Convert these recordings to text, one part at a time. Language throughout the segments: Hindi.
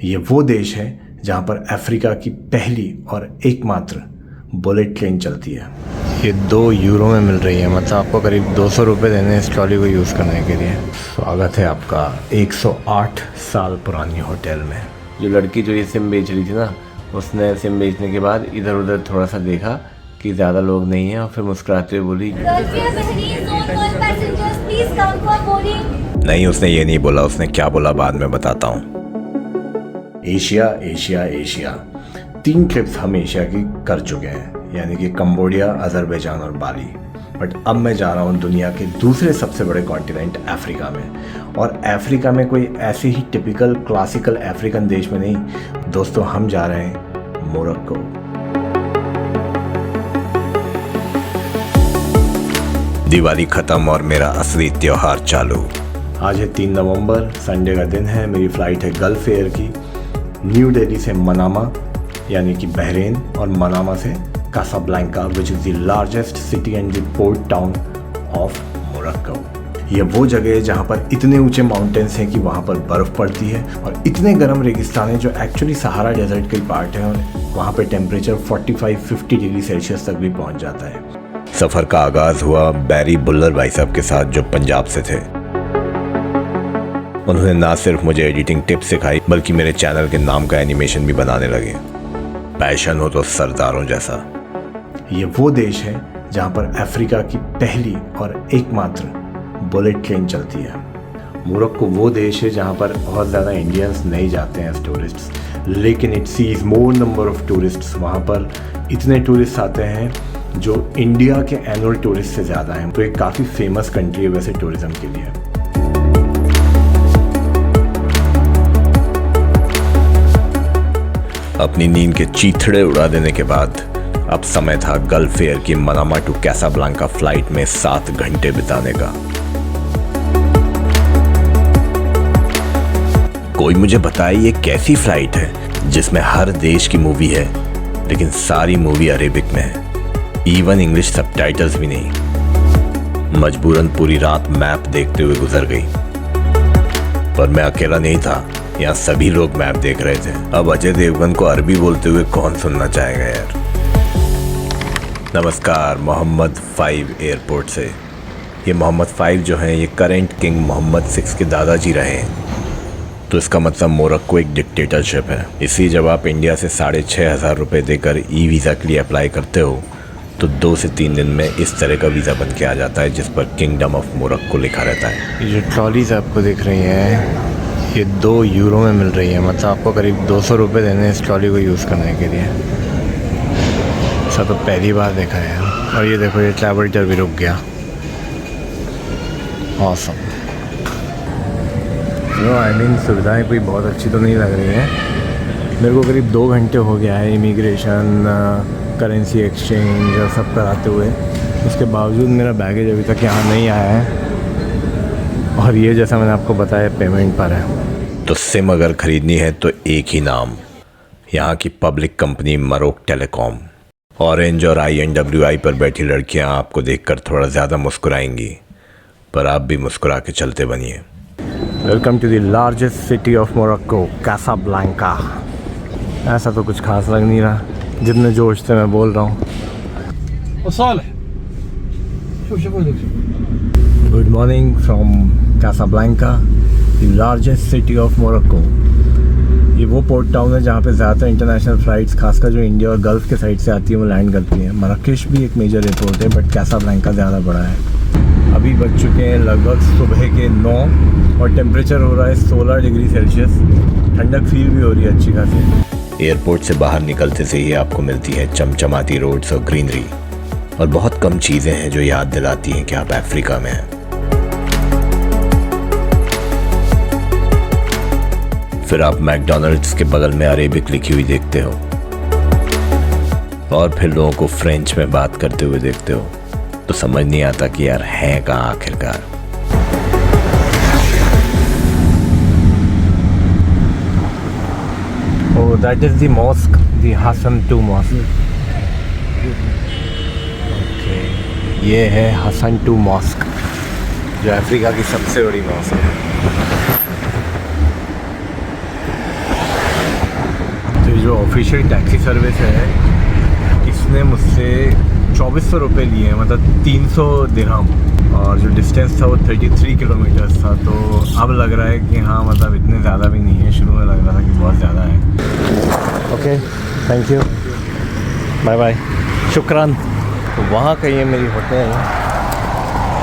ये वो देश है जहाँ पर अफ्रीका की पहली और एकमात्र बुलेट ट्रेन चलती है। ये 2 यूरो में मिल रही है, मतलब आपको करीब 200 रुपये देने हैं इस ट्रॉली को यूज़ करने के लिए। स्वागत है आपका 108 साल पुरानी होटल में। जो लड़की जो ये सिम बेच रही थी ना, उसने सिम बेचने के बाद इधर उधर थोड़ा सा देखा कि ज़्यादा लोग नहीं हैं और फिर मुस्कुराते हुए बोली नहीं, उसने ये नहीं बोला। उसने क्या बोला बाद में बताता हूँ। एशिया एशिया एशिया 3 ट्रिप्स हम एशिया की कर चुके हैं, यानी कि कंबोडिया, अजरबैजान और बाली। बट अब मैं जा रहा हूँ दुनिया के दूसरे सबसे बड़े कॉन्टिनेंट अफ्रीका में। और अफ्रीका में कोई ऐसे ही टिपिकल क्लासिकल अफ्रीकन देश में नहीं दोस्तों, हम जा रहे हैं मोरक्को। दिवाली खत्म और मेरा असली त्योहार चालू। आज है 3 नवंबर, संडे का दिन है। मेरी फ़्लाइट है गल्फ एयर की, न्यू दिल्ली से मनामा यानी कि बहरीन, और मनामा से Casablanca which is the largest city and the port town of Morocco. ये वो जगह है जहाँ पर इतने ऊंचे माउंटेन्स हैं कि वहाँ पर बर्फ़ पड़ती है, और इतने गर्म रेगिस्तान है जो एक्चुअली सहारा डेजर्ट का ही पार्ट है, और वहाँ पर टेम्परेचर 45-50 डिग्री सेल्सियस तक भी पहुँच जाता है। सफ़र का आगाज़ हुआ बैरी बुल्लर भाई साहब के साथ, जो पंजाब से थे। उन्होंने ना सिर्फ मुझे एडिटिंग टिप्स सिखाई, बल्कि मेरे चैनल के नाम का एनिमेशन भी बनाने लगे। पैशन हो तो सरदारों जैसा। ये वो देश है जहाँ पर अफ्रीका की पहली और एकमात्र बुलेट ट्रेन चलती है। मोरक्को वो देश है जहाँ पर बहुत ज़्यादा इंडियंस नहीं जाते हैं एज टूरिस्ट्स, लेकिन it sees more number of tourists. वहाँ पर इतने टूरिस्ट आते हैं जो इंडिया के एनुअल टूरिस्ट से ज़्यादा हैं। तो एक काफ़ी फेमस कंट्री है वैसे टूरिज़्म के लिए। अपनी नींद के चीथड़े उड़ा देने के बाद अब समय था गल्फ एयर की मनामा टू कैसाब्लांका फ्लाइट में 7 घंटे बिताने का। कोई मुझे बताए ये कैसी फ्लाइट है जिसमें हर देश की मूवी है, लेकिन सारी मूवी अरेबिक में है, इवन इंग्लिश सबटाइटल्स भी नहीं। मजबूरन पूरी रात मैप देखते हुए गुजर गई। पर मैं अकेला नहीं था, यहाँ सभी लोग मैप देख रहे थे। अब अजय देवगन को अरबी बोलते हुए कौन सुनना चाहेगा यार। नमस्कार मोहम्मद 5 एयरपोर्ट से। ये मोहम्मद 5 जो हैं ये करेंट किंग मोहम्मद 6 के दादाजी रहे हैं, तो इसका मतलब मोरक्को एक डिक्टेटरशिप है। इसलिए जब आप इंडिया से 6,500 रुपये देकर ई वीज़ा के लिए अप्लाई करते हो तो 2 से 3 दिन में इस तरह का वीज़ा बन के आ जाता है, जिस पर किंगडम ऑफ मोरक्को लिखा रहता है। ये जो ट्रॉलीज आपको दिख रही हैं ये 2 यूरो में मिल रही है, मतलब आपको करीब 200 रुपये देने हैं इस ट्रॉली को यूज़ करने के लिए। ऐसा तो पहली बार देखा है। और ये देखो, ये ट्रैवलर भी रुक गया। ऑसम। आई मीन सुविधाएं कोई बहुत अच्छी तो नहीं लग रही हैं। मेरे को करीब 2 घंटे हो गया है इमिग्रेशन, करेंसी एक्सचेंज और सब कराते हुए। उसके बावजूद मेरा बैगेज अभी तक यहाँ नहीं आया है, और ये जैसा मैंने आपको बताया पेमेंट पर है। तो सिम अगर ख़रीदनी है तो एक ही नाम, यहाँ की पब्लिक कंपनी मरोक टेलीकॉम। ऑरेंज और INWI पर बैठी लड़कियाँ आपको देखकर थोड़ा ज़्यादा मुस्कुराएंगी, पर आप भी मुस्कुरा के चलते बनिए। Welcome to the largest city of Morocco, Casablanca. ऐसा तो कुछ खास लग नहीं रहा, जितने जोश से मैं बोल रहा हूँ। Good morning from Casablanca, the largest city of Morocco. ये वो पोर्ट टाउन है जहाँ पे ज़्यादातर इंटरनेशनल फ़्लाइट्स, खासकर जो इंडिया और गल्फ़ के साइड से आती है, वो लैंड करती हैं। मराकेश भी एक मेजर एयरपोर्ट है, बट कैसाब्लैंका ज़्यादा बड़ा है। अभी बज चुके हैं लगभग सुबह के 9 और टेम्परेचर हो रहा है 16 डिग्री सेल्सियस। ठंडक फील भी हो रही है अच्छी खासी। एयरपोर्ट से बाहर निकलते से ही आपको मिलती है चमचमाती रोड्स और ग्रीनरी, और बहुत कम चीज़ें हैं जो याद दिलाती हैं कि आप अफ्रीका में हैं। फिर आप मैकडॉनल्ड्स के बगल में अरेबिक लिखी हुई देखते हो, और फिर लोगों को फ्रेंच में बात करते हुए देखते हो, तो समझ नहीं आता कि यार है कहाँ आखिरकार। Oh, that is the mosque, the Hassan II mosque. Okay. ये है हसन II मॉस्क, जो अफ्रीका की सबसे बड़ी मॉस्क है। ऑफिशियल टैक्सी सर्विस है। इसने मुझसे 2400 रुपये लिए हैं, मतलब 300 दिरहम, और जो डिस्टेंस था वो 33 किलोमीटर्स था। तो अब लग रहा है कि हाँ, मतलब इतने ज़्यादा भी नहीं है। शुरू में लग रहा था कि बहुत ज़्यादा है। Okay, thank you, bye bye, शुक्रान। तो वहाँ का ये मेरी होटल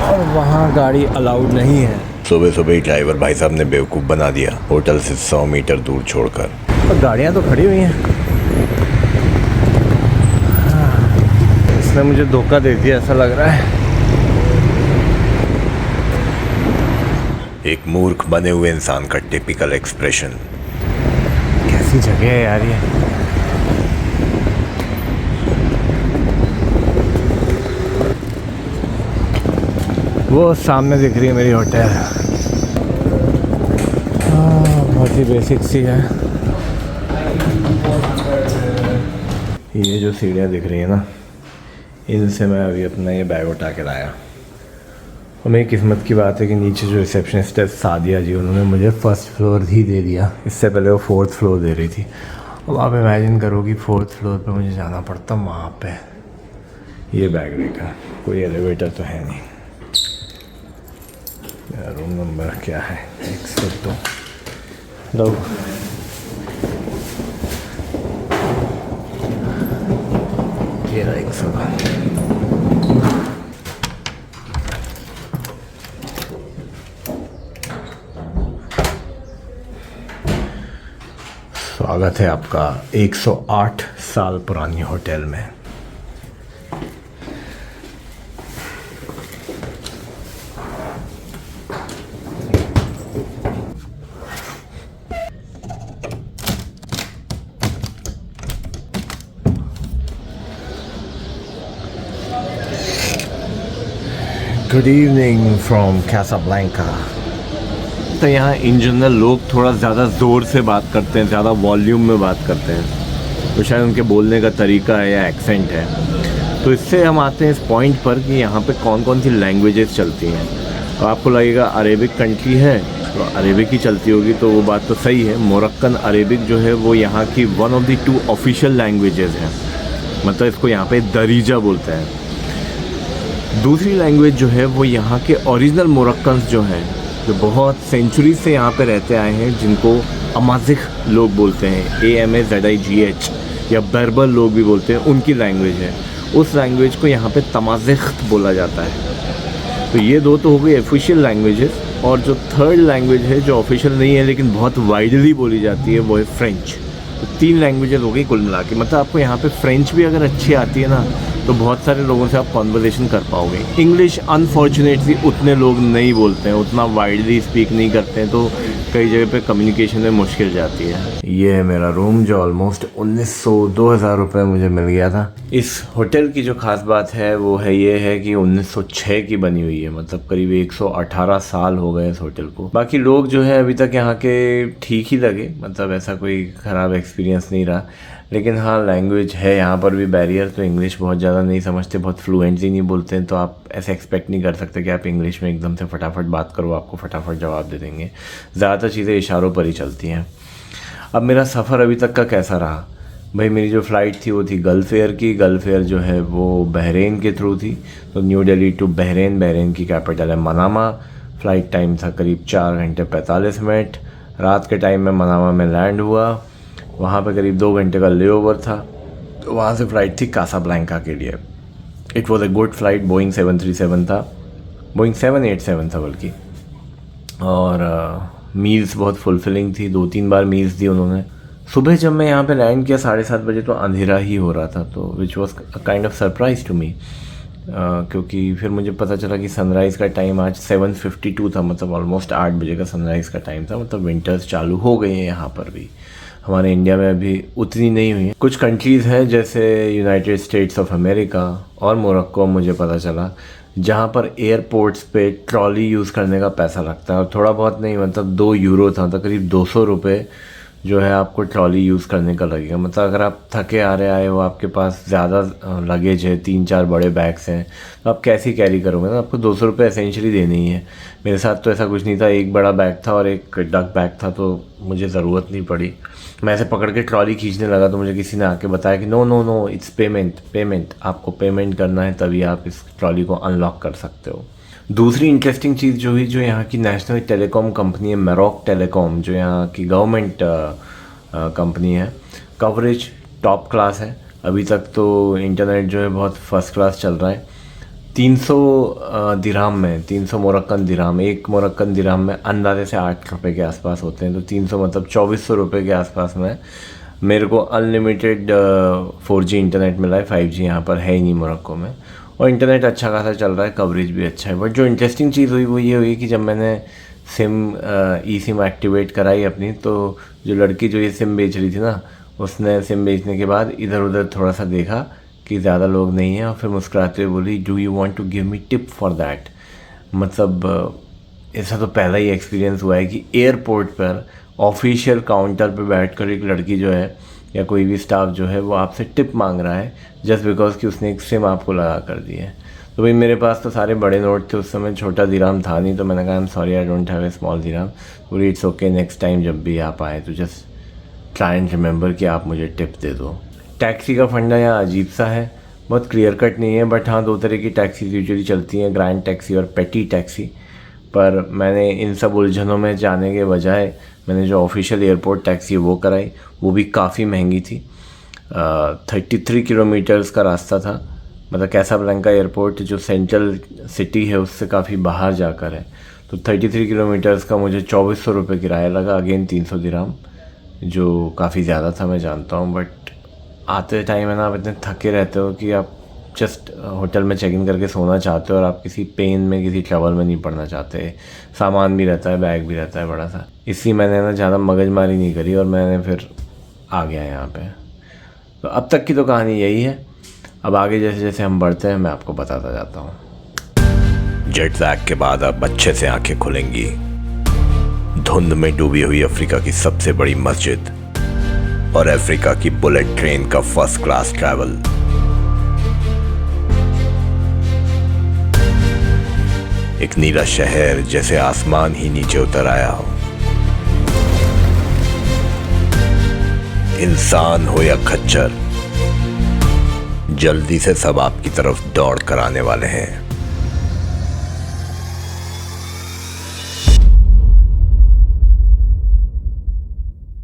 और वहाँ गाड़ी अलाउड नहीं है। सुबह सुबह ही ड्राइवर भाई साहब ने बेवकूफ़ बना दिया, होटल से 100 मीटर दूर छोड़कर। और गाड़ियाँ तो खड़ी हुई हैं। इसने मुझे धोखा दे दिया ऐसा लग रहा है। एक मूर्ख बने हुए इंसान का टिपिकल एक्सप्रेशन। कैसी जगह है यार ये। वो सामने दिख रही है मेरी होटल। बहुत ही बेसिक सी है। ये जो सीढ़ियाँ दिख रही है ना, इनसे मैं अभी अपना ये बैग उठा के लाया। और मेरी किस्मत की बात है कि नीचे जो रिसेप्शनिस्ट है सादिया जी, उन्होंने मुझे फर्स्ट फ्लोर ही दे दिया। इससे पहले वो 4th फ्लोर दे रही थी। अब आप इमेजिन करो कि 4th फ्लोर पे मुझे जाना पड़ता वहाँ पे ये बैग लेकर। कोई एलिवेटर तो है नहीं। रूम नंबर क्या है? 102। लो, ये रहा 102। स्वागत है आपका 108 साल पुरानी होटल में। Good evening from Casablanca. तो यहाँ इन जनरल लोग थोड़ा ज़्यादा ज़ोर से बात करते हैं, ज़्यादा वॉल्यूम में बात करते हैं। तो शायद उनके बोलने का तरीका है या एक्सेंट है। तो इससे हम आते हैं इस पॉइंट पर कि यहाँ पे कौन कौन सी लैंग्वेजेस चलती हैं। तो आपको लगेगा अरेबिक कंट्री है तो अरेबिक ही चलती होगी, तो वो बात तो सही है। मोरक्कन अरेबिक जो है वो यहाँ की 1 of the 2 ऑफिशियल लैंग्वेजेस हैं। मतलब इसको यहाँ पे दरीजा बोलते हैं। दूसरी लैंग्वेज जो है वो यहाँ के ओरिजिनल मोरक्कन्स जो हैं, जो बहुत सेंचुरी से यहाँ पे रहते आए हैं, जिनको अमाज़िग लोग बोलते हैं, AMAZIGH, या बर्बर लोग भी बोलते हैं, उनकी लैंग्वेज है। उस लैंग्वेज को यहाँ पे तमाज़िग बोला जाता है। तो ये दो तो हो गई ऑफिशियल लैंग्वेजेस। और जो थर्ड लैंग्वेज है जो ऑफिशियल नहीं है लेकिन बहुत वाइडली बोली जाती है, वो है फ्रेंच। तो 3 लैंग्वेजेस हो गई कुल मिला के। मतलब आपको यहाँ पे फ्रेंच भी अगर अच्छी आती है ना, तो बहुत सारे लोगों से आप कॉन्वर्सेशन कर पाओगे। इंग्लिश अनफॉर्चुनेटली उतने लोग नहीं बोलते हैं, उतना वाइडली स्पीक नहीं करते हैं, तो कई जगह पे कम्युनिकेशन में मुश्किल जाती है। ये है मेरा रूम जो ऑलमोस्ट 1900-2000 रुपये मुझे मिल गया था। इस होटल की जो ख़ास बात है वो है ये है कि 1906 की बनी हुई है। मतलब करीब 118 साल हो गए इस होटल को। बाकी लोग जो है अभी तक यहाँ के ठीक ही लगे, मतलब ऐसा कोई ख़राब एक्सपीरियंस नहीं रहा। लेकिन हाँ, लैंग्वेज है यहाँ पर भी बैरियर, तो इंग्लिश बहुत ज़्यादा नहीं समझते, बहुत फ्लुएंटली नहीं बोलते हैं। तो आप ऐसे एक्सपेक्ट नहीं कर सकते कि आप इंग्लिश में एकदम से फटाफट बात करो, आपको फटाफट जवाब दे देंगे। ज़्यादातर चीज़ें इशारों पर ही चलती हैं। अब मेरा सफ़र अभी तक का कैसा रहा? भाई मेरी जो फ़्लाइट थी वो थी गल्फ़ एयर की। गल्फ़ एयर जो है वो बहरीन के थ्रू थी, तो New Delhi to Bahrain. Bahrain की कैपिटल है मनामा। फ़्लाइट टाइम था करीब 4 घंटे 45 मिनट। रात के टाइम में मनामा में लैंड हुआ। वहाँ पे करीब 2 घंटे का लेओवर था। तो वहाँ से फ़्लाइट थी कासाब्लैंका के लिए। It was a good flight. Boeing 737 था, बोइंग 787 था बल्कि। और मील्स बहुत फुलफिलिंग थी। 2-3 बार मील्स दी उन्होंने। सुबह जब मैं यहाँ पे लैंड किया 7:30 बजे, तो अंधेरा ही हो रहा था, तो which was kind of surprise to me. क्योंकि फिर मुझे पता चला कि सनराइज़ का टाइम आज 7:52 था। मतलब ऑलमोस्ट 8 बजे का सनराइज़ का टाइम था। मतलब विंटर्स चालू हो गई हैं यहाँ पर भी। हमारे इंडिया में अभी उतनी नहीं हुई है। कुछ कंट्रीज़ हैं जैसे यूनाइटेड स्टेट्स ऑफ अमेरिका और मोरक्को, मुझे पता चला, जहाँ पर एयरपोर्ट्स पे ट्रॉली यूज़ करने का पैसा लगता है। और थोड़ा बहुत नहीं, मतलब 2 यूरो था, तो करीब 200 रुपये जो है आपको ट्रॉली यूज़ करने का लगेगा। मतलब अगर आप थके आ रहे आए हो, आपके पास ज़्यादा लगेज है, 3-4 बड़े बैग्स हैं, तो आप कैसे कैरी करोगे ना? आपको 200 रुपये एसेंशियली देने ही है। मेरे साथ तो ऐसा कुछ नहीं था। एक बड़ा बैग था और एक डक बैग था, तो मुझे ज़रूरत नहीं पड़ी। मैं ऐसे पकड़ के ट्रॉली खींचने लगा तो मुझे किसी ने आके बताया कि no no no, it's payment, आपको पेमेंट करना है तभी आप इस ट्रॉली को अनलॉक कर सकते हो। दूसरी इंटरेस्टिंग चीज़ जो हुई, जो यहाँ की नेशनल टेलीकॉम कंपनी है मेरॉक टेलीकॉम, जो यहाँ की गवर्नमेंट कंपनी है, कवरेज टॉप क्लास है। अभी तक तो इंटरनेट जो है बहुत फर्स्ट क्लास चल रहा है। 300 दिरहम में, 300 मोरक्कन दिरहम, एक मोरक्कन दिरहम में अंदाजे से 8 रुपये के आसपास होते हैं, तो 300 मतलब 2400 रुपये के आसपास में मेरे को अनलिमिटेड 4G इंटरनेट मिला है। 5G यहाँ पर है ही नहीं मोरक्को में, और इंटरनेट अच्छा खासा चल रहा है, कवरेज भी अच्छा है। बट जो इंटरेस्टिंग चीज़ हुई वो ये हुई कि जब मैंने ई सिम एक्टिवेट कराई अपनी, तो जो लड़की जो ये सिम बेच रही थी ना, उसने सिम बेचने के बाद इधर उधर थोड़ा सा देखा कि ज़्यादा लोग नहीं हैं, और फिर मुस्कुराते हुए बोली, do you want to give me tip for that. मतलब ऐसा तो पहला ही एक्सपीरियंस हुआ है कि एयरपोर्ट पर ऑफिशियल काउंटर पर बैठकर एक लड़की जो है या कोई भी स्टाफ जो है वो आपसे टिप मांग रहा है जस्ट बिकॉज कि उसने एक सिम आपको लगा कर दी है। तो भाई मेरे पास तो सारे बड़े नोट थे उस समय, छोटा दिरहम था नहीं, तो मैंने कहा I am sorry I don't have a small dirham. बोली इट्स ओके, नेक्स्ट टाइम जब भी आप आए तो जस्ट ट्राई एंड रिमेंबर कि आप मुझे टिप दे दो। टैक्सी का फंडा यहाँ अजीब सा है, बहुत क्लियर कट नहीं है, बट हाँ 2 तरह की टैक्सी यूजुअली चलती हैं, ग्रैंड टैक्सी और पेटी टैक्सी। पर मैंने इन सब उलझनों में जाने के बजाय मैंने जो ऑफिशियल एयरपोर्ट टैक्सी वो कराई, वो भी काफ़ी महंगी थी। 33 किलोमीटर्स का रास्ता था, मतलब कैसाब्लैंका एयरपोर्ट जो सेंट्रल सिटी है उससे काफ़ी बाहर जाकर है, तो 33 किलोमीटर्स का मुझे 2400 रुपये किराया लगा, अगेन 300 दिरहम, जो काफ़ी ज़्यादा था मैं जानता हूँ। बट आते टाइम है ना, आप इतने थके रहते हो कि आप जस्ट होटल में चेक इन करके सोना चाहते हो, और आप किसी पेन में, किसी ट्रबल में नहीं पड़ना चाहते। सामान भी रहता है, बैग भी रहता है बड़ा सा, इसलिए मैंने ना ज़्यादा मगजमारी नहीं करी और मैंने फिर आ गया यहाँ पे। तो अब तक की तो कहानी यही है। अब आगे जैसे जैसे हम बढ़ते हैं मैं आपको बताता जाता हूँ। जेट लैग के बाद अब अच्छे से आंखें खुलेंगी। धुंध में डूबी हुई अफ्रीका की सबसे बड़ी मस्जिद और अफ्रीका की बुलेट ट्रेन का फर्स्ट क्लास ट्रैवल। एक नीला शहर जैसे आसमान ही नीचे उतर आया हो। इंसान हो या खच्चर, जल्दी से सब आपकी तरफ दौड़ कर आने वाले हैं।